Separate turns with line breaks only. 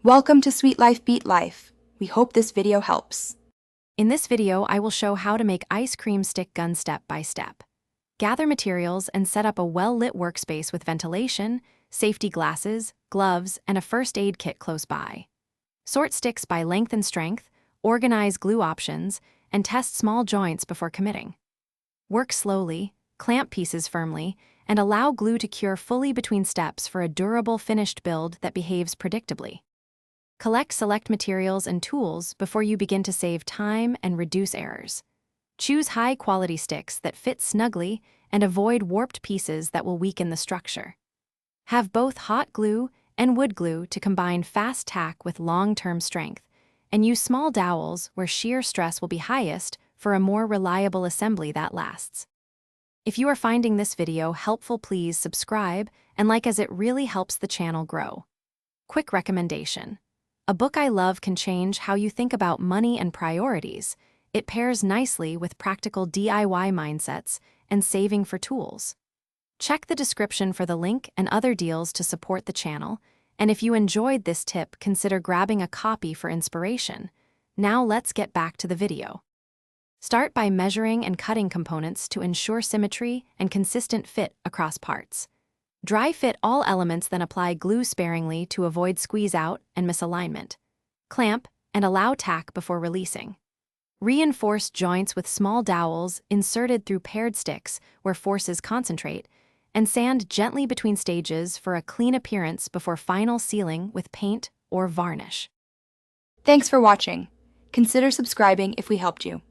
Welcome to Sweet Life Beat Life. We hope this video helps.
In this video, I will show how to make ice cream stick gun step by step. Gather materials and set up a well-lit workspace with ventilation, safety glasses, gloves, and a first aid kit close by. Sort sticks by length and strength, organize glue options, and test small joints before committing. Work slowly, clamp pieces firmly, and allow glue to cure fully between steps for a durable finished build that behaves predictably. Collect select materials and tools before you begin to save time and reduce errors. Choose high-quality sticks that fit snugly and avoid warped pieces that will weaken the structure. Have both hot glue and wood glue to combine fast tack with long-term strength, and use small dowels where shear stress will be highest for a more reliable assembly that lasts. If you are finding this video helpful, please subscribe and like, as it really helps the channel grow. Quick recommendation. A book I love can change how you think about money and priorities. It pairs nicely with practical DIY mindsets and saving for tools. Check the description for the link and other deals to support the channel, and if you enjoyed this tip, consider grabbing a copy for inspiration. Now let's get back to the video. Start by measuring and cutting components to ensure symmetry and consistent fit across parts. Dry fit all elements, then apply glue sparingly to avoid squeeze out and misalignment. Clamp and allow tack before releasing. Reinforce joints with small dowels inserted through paired sticks where forces concentrate, and sand gently between stages for a clean appearance before final sealing with paint or varnish.
Thanks for watching. Consider subscribing if we helped you.